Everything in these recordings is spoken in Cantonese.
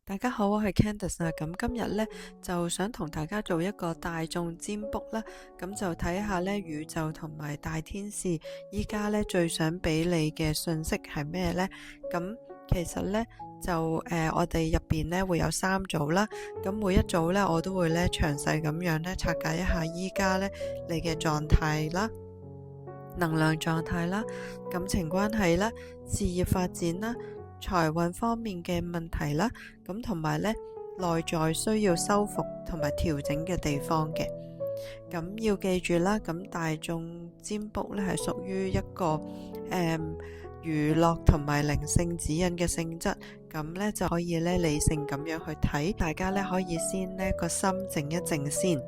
大家好，我係 Candice 啊。咁今日呢，就想同大家做一個大眾占卜啦。咁就睇下呢宇宙同埋大天使依家呢最想俾你嘅信息係咩呢？咁其實呢，就我哋入邊呢會有3組啦。咁每一組呢，我都會呢詳細咁樣呢拆解一下依家呢你嘅狀態啦、能量狀態啦、感情關係啦、事業發展啦、財運方面嘅問題啦，咁同埋呢內在需要修復同埋調整嘅地方嘅。咁要記住啦，咁大眾占卜呢係屬於一個娛樂同埋靈性指引嘅性質，咁呢就可以呢理性咁樣去睇。大家呢可以先呢個心靜一靜先，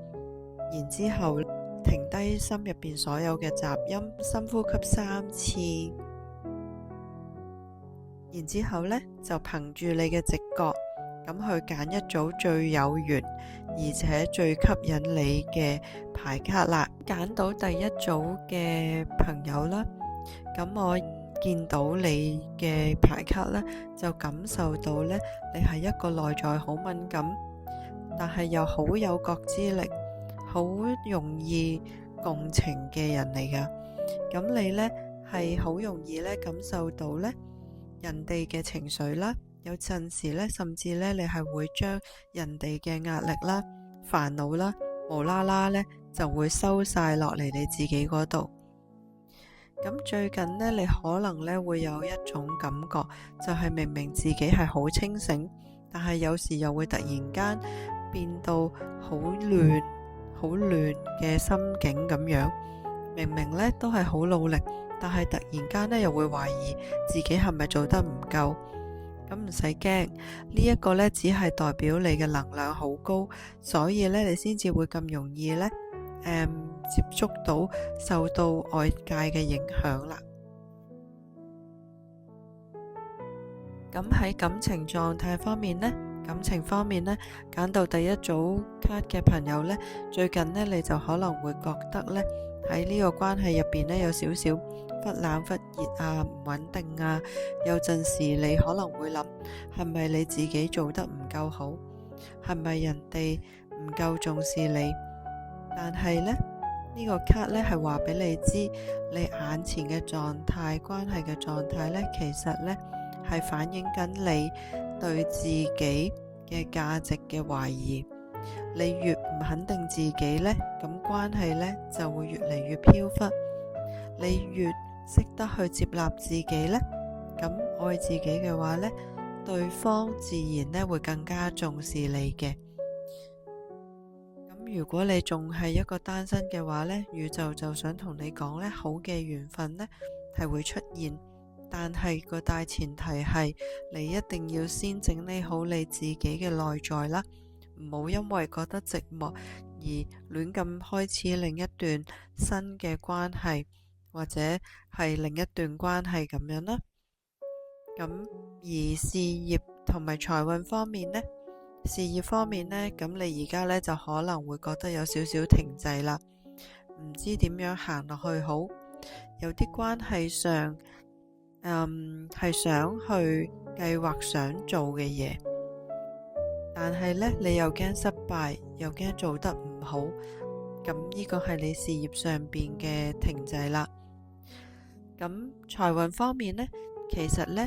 然之後停低心入邊所有嘅雜音，深呼吸3次，然之後呢就憑住你嘅直覺咁去揀一組最有緣而且最吸引你嘅牌卡啦。揀到第一組嘅朋友啦，咁我見到你嘅牌卡呢，就感受到呢，你係一個內在好敏感，但係又好有覺知力，好容易共情嘅人嚟噶。咁你呢係好容易呢感受到呢人哋嘅情緒啦，有陣時呢甚至呢你係會將人哋嘅壓力啦、煩惱啦，無啦啦呢就會收晒落嚟你自己嗰度。咁最近呢，你可能呢會有一種感覺，就係明明自己係好清醒，但係有時又會突然間變到好亂嘅心境咁樣。明明呢都係好努力，但係突然間呢又會懷疑自己係咪做得唔夠。咁唔使驚，呢一個呢只係代表你嘅能量好高，所以呢你先至會咁容易呢接觸到受到外界嘅影響啦。咁喺感情狀態方面呢，揀到第一組卡嘅朋友呢，最近呢你就可能會覺得呢喺呢個關係入邊呢有少少忽冷忽熱啊，唔穩定啊。有陣時你可能會諗，係咪你自己做得唔夠好，係咪人哋唔夠重視你？但係呢，呢個卡呢係話俾你知，你眼前嘅狀態、關係嘅狀態呢，其實呢係反映緊你對自己嘅價值嘅懷疑。你越唔肯定自己呢，咁關係呢就會越嚟越飄忽。你越識得去接納自己呢，咁愛自己嘅話呢，對方自然呢會更加重視你嘅。如果你仲係一個單身嘅話呢，宇宙就想同你講呢，好嘅緣分呢係會出現，但係個大前提係你一定要先整理好你自己嘅內在啦，唔好因為覺得寂寞而亂咁開始另一段新嘅關係，或者係另一段關係咁樣啦。咁而事業同埋財運方面呢，咁你而家呢就可能會覺得有少少停滯啦，唔知點樣行落去好。有啲關係上係想去計劃想做嘅嘢，但係呢你又驚失敗，又驚做得唔好，咁呢個係你事業上邊嘅停滯啦。咁財運方面呢，其實呢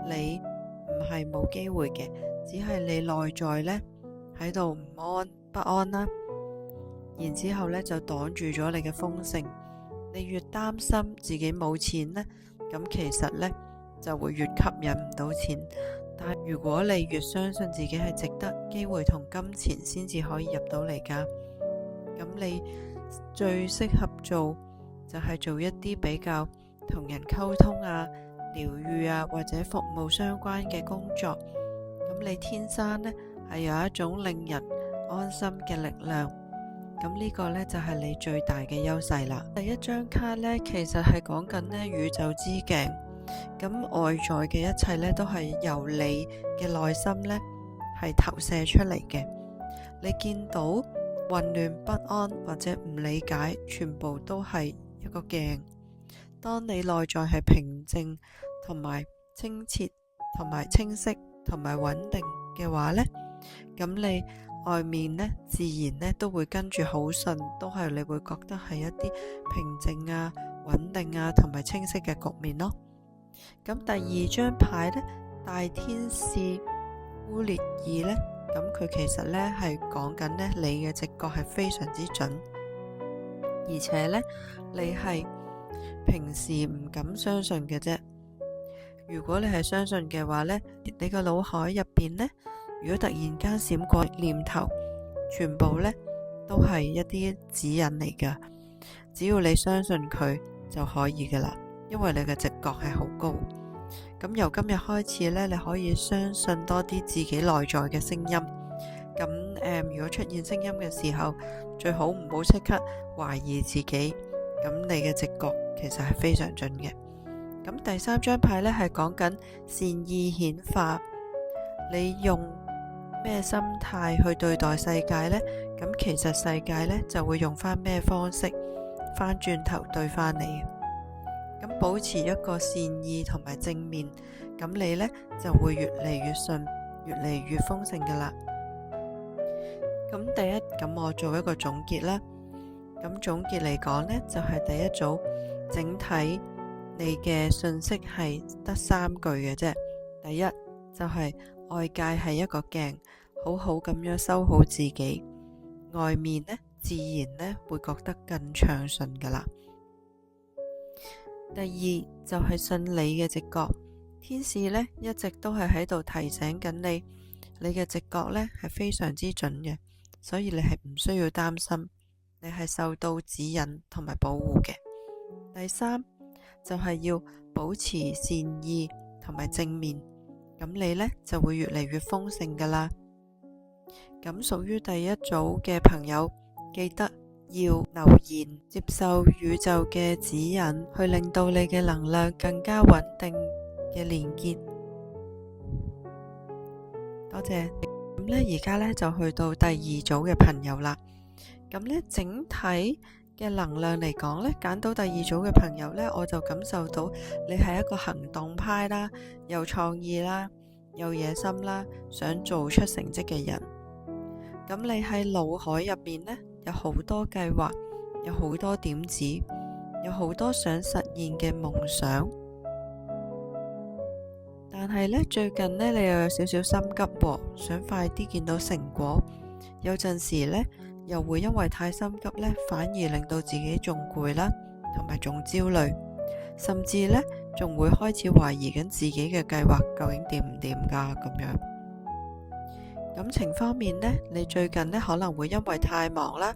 你唔係冇機會嘅，只係你內在呢喺度不安啦，然之後呢就擋住咗你嘅豐盛。你越擔心自己冇錢呢，咁其實呢就會越吸引唔到錢。但係如果你越相信自己係值得，機會同金錢先至可以入到嚟噶。咁你最適合做就係做一啲比較同人溝通啊、療癒啊或者服務相關嘅工作。咁你天生呢係有一種令人安心嘅力量，咁呢個呢就係你最大嘅優勢啦。第一張卡呢，其實係講緊呢宇宙之鏡，咁外在嘅一切呢都係由你嘅內心呢係投射出嚟嘅。你見到混亂不安或者唔理解，全部都係一個鏡。當你內在係平靜同埋清澈同埋清晰同埋穩定嘅話呢，咁你外面呢，自然呢都會跟住好順，都係你會覺得係一啲平靜啊、穩定啊同埋清晰嘅局面咯。咁第二張牌呢，大天使烏列爾呢，咁佢其實呢係講緊呢，你嘅直覺係非常之準，而且呢，你係平時唔敢相信嘅啫。如果你係相信嘅話呢，你個腦海入邊呢，如果突然間閃過念頭，全部呢都係一啲指引嚟噶。只要你相信佢就可以噶啦，因為你嘅直覺係好高。咁由今日開始呢，你可以相信多啲自己內在嘅聲音。咁如果出現聲音嘅時候，最好唔好即刻懷疑自己。咁你嘅直覺其實係非常準嘅。咁第三張牌呢，係講緊善意顯化，你用咩心態去對待世界呢？咁其實世界呢就會用翻咩方式翻轉頭對翻你。咁保持一個善意同埋正面，咁你呢就會越嚟越順，越嚟越豐盛噶啦。咁第一，咁我做一個總結啦。咁總結嚟講呢，就係第一組整體。你嘅信息係得3句嘅啫。第一就係外界係一個鏡，好好咁樣修好自己，外面呢自然呢會覺得更暢順噶啦。第二就係信你嘅直覺，天使呢一直都係喺度提醒緊你，你嘅直覺呢係非常之準嘅，所以你係唔需要擔心，你係受到指引同埋保護嘅。第三就係要保持善意同埋正面，咁你呢就會越嚟越豐盛噶啦。咁屬於第一組嘅朋友，記得要留言，接受宇宙嘅指引，去令到你嘅能量更加穩定嘅連結。多謝。咁呢而家呢就去到第二組嘅朋友啦。咁呢整體嘅能量嚟講呢，揀到第二組嘅朋友呢，我就感受到你係一個行動派啦，有創意啦，有野心啦，想做出成績嘅人。咁你喺腦海入面呢，有好多計劃，有好多點子，有好多想實現嘅夢想。但係呢，最近呢，你又有少少心急喎，想快啲見到成果。有陣時呢，又會因為太心急呢，反而令到自己仲攰啦，同埋仲焦慮，甚至呢，仲會開始懷疑緊自己嘅計劃究竟掂唔掂噶咁樣。感情方面呢，你最近呢可能會因為太忙啦，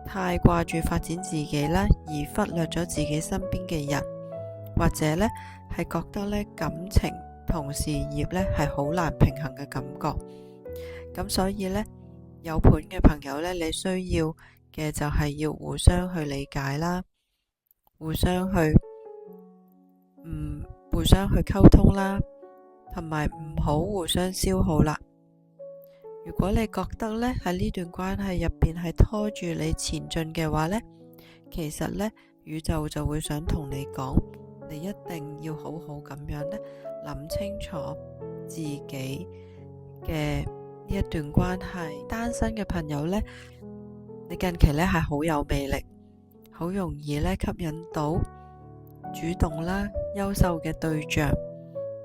太掛住發展自己啦，而忽略咗自己身邊嘅人，或者呢係覺得呢感情同事業呢係好難平衡嘅感覺。咁所以呢，有伴嘅朋友呢，你需要嘅就係要互相去理解啦，互相去溝通啦，同埋唔好互相消耗啦。如果你覺得呢喺呢段關係入邊係拖住你前進嘅話呢，其實呢宇宙就會想同你講，你一定要好好咁樣呢諗清楚自己嘅呢一段關係。單身嘅朋友呢，你近期呢係好有魅力，好容易呢吸引到主動啦、優秀嘅對象，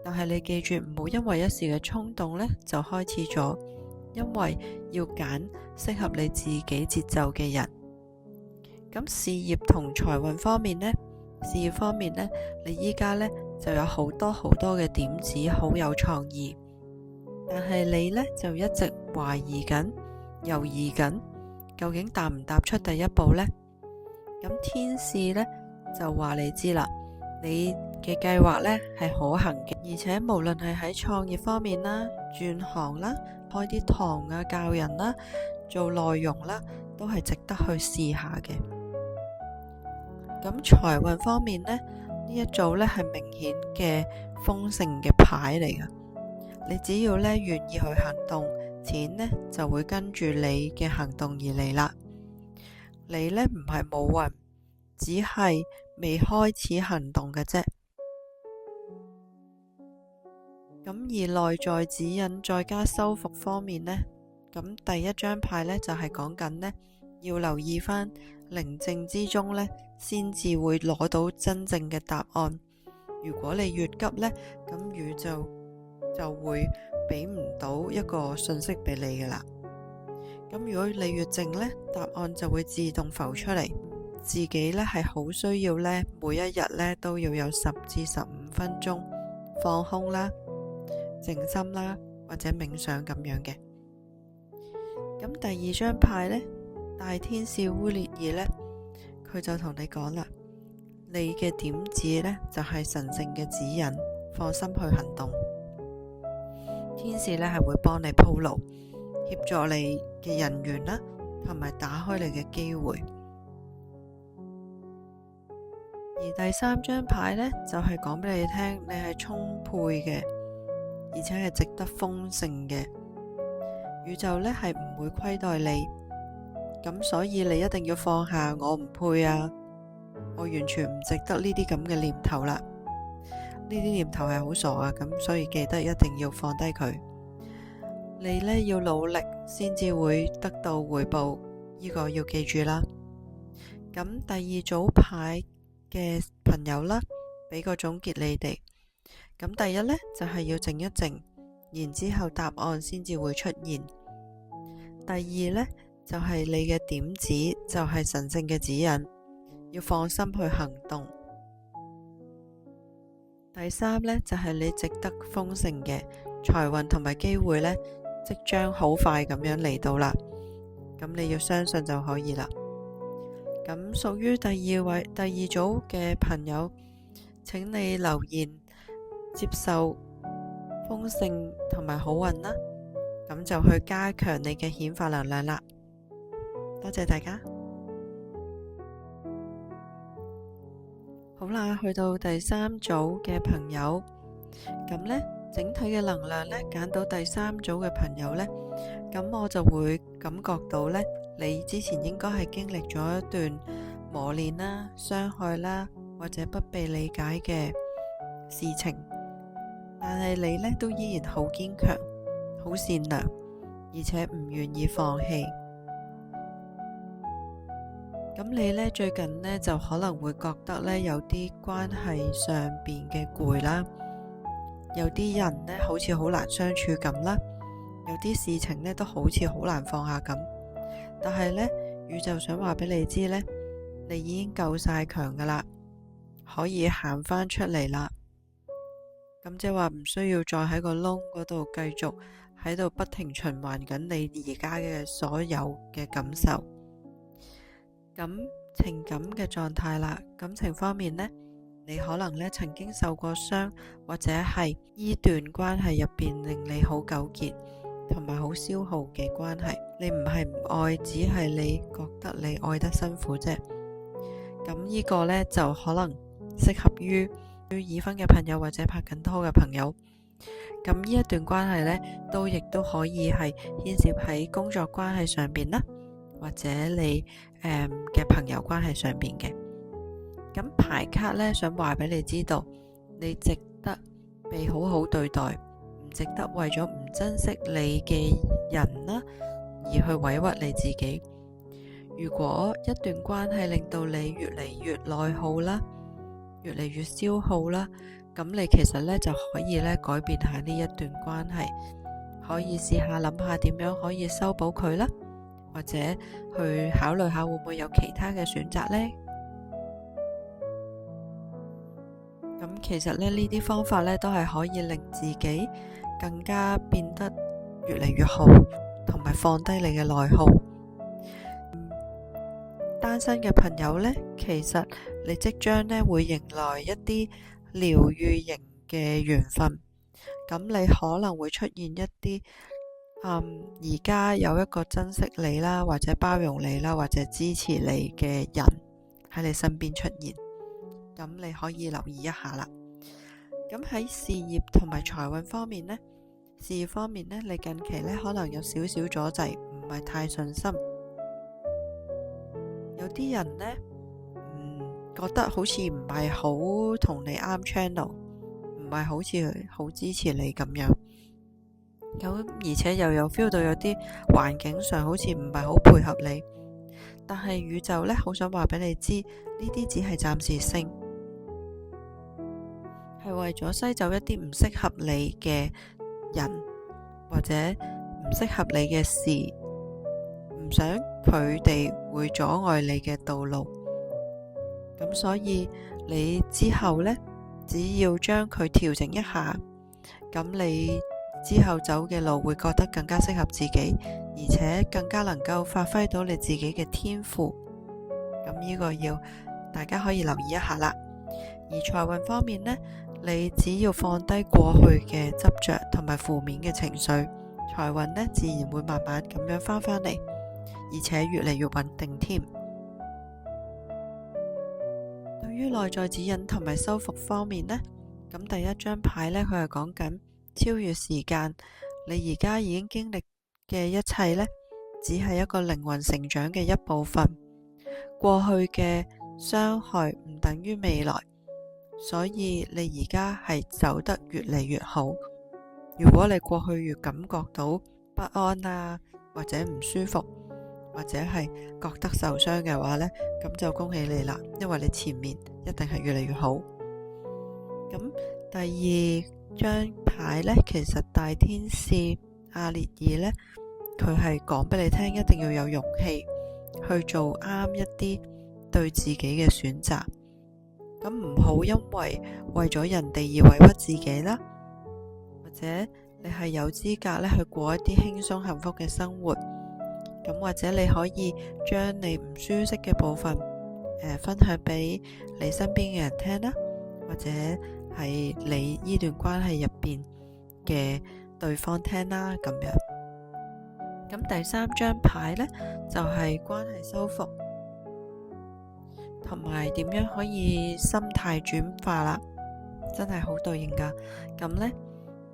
但係你記住唔好因為一時嘅衝動呢就開始咗，因為要揀適合你自己節奏嘅人。咁事業同財運方面呢，事業方面呢，你依家呢就有好多嘅點子，好有創意，但係你呢就一直懷疑緊、猶豫緊，究竟踏唔踏出第一步呢？咁天使呢就話你知啦，你嘅計劃呢係可行嘅，而且無論係喺創業方面啦、轉行啦、開啲堂啊、教人啦、做內容啦，都係值得去試下嘅。咁財運方面呢，呢一組呢係明顯嘅豐盛嘅牌嚟噶。你只要呢願意去行動，錢呢就會跟住你嘅行動而嚟啦。你呢唔係冇運，只係未開始行動嘅啫。咁而內在指引再加修復方面呢，咁第一張牌呢，就係講緊呢，要留意返寧靜之中呢，先至會攞到真正嘅答案。如果你越急呢，咁宇宙就會俾唔到一個信息俾你噶啦。咁如果你越靜呢，答案就會自動浮出嚟。自己呢係好需要呢，每一日呢都要有10至15分鐘放空啦、靜心啦或者冥想咁樣嘅。咁第二張牌呢，大天使烏列爾呢，佢就同你講啦，你嘅點子呢，就係神聖嘅指引，放心去行動。天使呢係會幫你鋪路，協助你嘅人緣啦，同埋打開你嘅機會。而第三張牌呢，就係講俾你聽，你係充沛嘅，而且係值得豐盛嘅。宇宙呢係唔會虧待你，咁所以你一定要放下我唔配啊，我完全唔值得呢啲咁嘅念頭啦。呢啲念頭係好傻啊，咁所以記得一定要放低佢。你呢要努力先至會得到回報，呢個要記住啦。咁第二組牌嘅朋友啦，俾個總結你哋。咁第一呢，就係要靜一靜，然之後答案先至會出現。第二呢，就係你嘅點子就係神聖嘅指引，要放心去行動。第三呢，就係你值得豐盛嘅財運同埋機會呢，即將好快咁樣嚟到啦。咁你要相信就可以啦。咁屬於第二組嘅朋友，請你留言接受豐盛同埋好運啦，咁就去加強你嘅顯化能量啦。多謝大家。好啦，去到第三組嘅朋友，咁呢，整體嘅能量呢，揀到第三組嘅朋友呢，咁我就會感覺到呢，你之前應該係經歷咗一段磨練啦、傷害啦，或者不被理解嘅事情，但係你呢都依然好堅強、好善良，而且唔願意放棄。咁你呢最近呢就可能會覺得呢有啲關係上邊嘅攰啦，有啲人呢好似好難相處咁啦，有啲事情呢都好似好難放下咁。但係呢，宇宙想話俾你知呢，你已經夠晒強噶啦，可以行返出嚟啦。咁即係話唔需要再喺個窿嗰度繼續喺度不停循環緊你而家嘅所有嘅感受。咁情感嘅狀態啦，感情方面呢，你可能呢曾經受過傷，或者係呢段關係入邊令你好糾結同埋好消耗嘅關係。你唔係唔愛，只係你覺得你愛得辛苦啫。咁呢個呢，就可能適合於已婚嘅朋友或者拍緊拖嘅朋友。咁呢一段關係呢，亦都可以係牽涉喺工作關係上邊啦，或者你嘅朋友關係上邊嘅。咁牌卡呢，想話俾你知道，你值得被好好對待，唔值得為咗唔珍惜你嘅人啦，而去委屈你自己。如果一段關係令到你越嚟越內耗啦，越嚟越消耗啦，咁你其實呢就可以呢改變下呢一段關係，可以試下諗下點樣可以修補佢啦，或者去考慮下會唔會有其他嘅選擇呢？咁其實呢啲方法呢都係可以令自己更加變得越嚟越好，同埋放低你嘅內耗。單身嘅朋友呢，其實你即將呢會迎來一啲療癒型嘅緣分，咁你可能會出現一啲而家有一個珍惜你啦，或者包容你啦，或者支持你嘅人喺你身邊出現，咁你可以留意一下啦。咁喺事業同埋財運方面呢，事業方面呢，你近期呢可能有少少阻滯，唔係太順心。有啲人呢，覺得好似唔係好同你啱 channel，唔唔係好似好支持你咁樣。咁而且又有 feel 到有啲環境上好似唔係好配合你，但係宇宙呢，好想話俾你知，呢啲只係暫時性，係為咗篩走一啲唔適合你嘅人或者唔適合你嘅事，唔想佢哋會阻礙你嘅道路。咁所以你之後呢，只要將佢調整一下，咁你之後走嘅路會覺得更加適合自己，而且更加能夠發揮到你自己嘅天賦。咁呢個要大家可以留意一下啦。而財運方面呢，你只要放低過去嘅執着同埋負面嘅情緒，財運呢自然會慢慢咁樣翻返嚟，而且越嚟越穩定添。對於內在指引同埋修復方面呢，咁第一張牌呢，佢係講緊超越時間，你而家已經經歷嘅一切呢，只係一個靈魂成長嘅一部分。過去嘅傷害唔等於未來，所以你而家係走得越嚟越好。如果你過去越感覺到不安啊，或者唔舒服，或者係覺得受傷嘅話呢，咁就恭喜你啦，因為你前面一定係越嚟越好。咁第二張牌呢，其實大天使阿列爾呢，佢係講俾你聽，一定要有勇氣去做啱一啲對自己嘅選擇。咁唔好因為咗人哋而委屈自己啦，或者你係有資格呢去過一啲輕鬆幸福嘅生活。咁或者你可以將你唔舒適嘅部分分享俾你身邊嘅人聽啦，或者係你呢段關係入邊嘅對方聽啦咁樣。咁第三張牌呢，就係關係修復同埋點樣可以心態轉化啦，真係好對應噶。咁呢，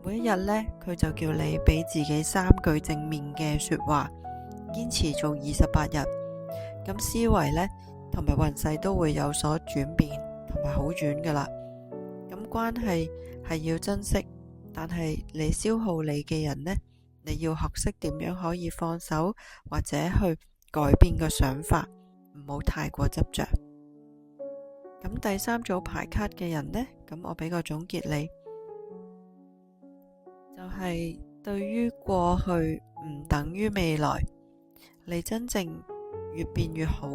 每一日呢，佢就叫你俾自己3句正面嘅說話，堅持做28日，咁思維呢，同埋運勢都會有所轉變同埋好轉噶啦。咁關係係要珍惜，但係你消耗你嘅人呢，你要學識點樣可以放手，或者去改變個想法，唔好太過執着。咁第三組牌卡嘅人呢，咁我俾個總結你，就係對於過去唔等於未來。你真正越變越好，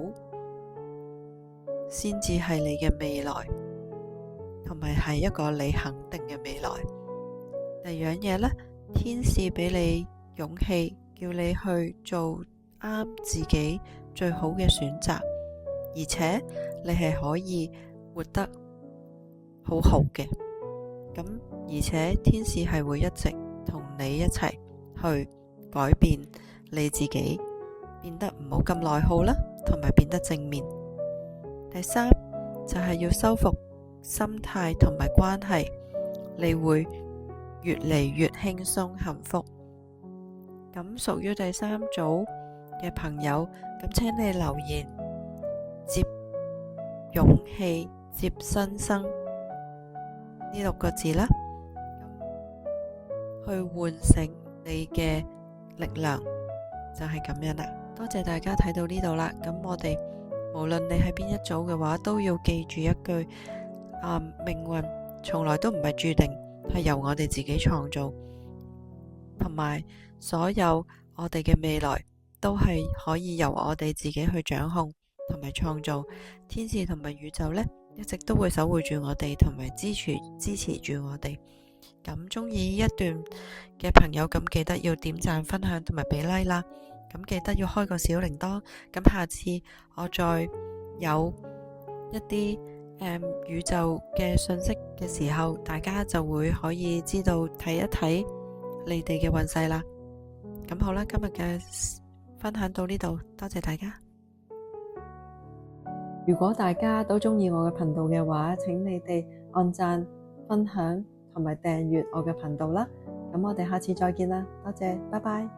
先至係你嘅未來，同埋係一個你肯定嘅未來。第二樣嘢呢，天使俾你勇氣，叫你去做啱自己最好嘅選擇，而且你係可以活得好好嘅。咁而且天使係會一直同你一齊去改變你自己，變得唔好咁內耗啦，同埋變得正面。第三就係要修復心態同埋關係，你會越嚟越輕鬆幸福。咁屬於第三組嘅朋友，咁請你留言接勇氣、接新生呢6個字啦，去喚醒你嘅力量，就係咁樣啦。多謝大家睇到呢度啦。咁我哋無論你係邊一組嘅話，都要記住一句，命運從來都唔係注定，係由我哋自己創造，同埋所有我哋嘅未來都係可以由我哋自己去掌控同埋創造。天使同埋宇宙呢，一直都會守護住我哋，同埋支持住我哋。咁中意呢一段嘅朋友，咁記得要點讚、分享同埋俾 like 啦。咁記得要開個小鈴鐺，咁下次我再有一啲宇宙嘅信息嘅時候，大家就會可以知道睇一睇你哋嘅運勢啦。咁好啦，今日嘅分享到呢度，多謝大家。如果大家都中意我嘅頻道嘅話，請你哋按讚、分享同埋訂閱我嘅頻道啦。咁我哋下次再見啦，多謝，拜拜。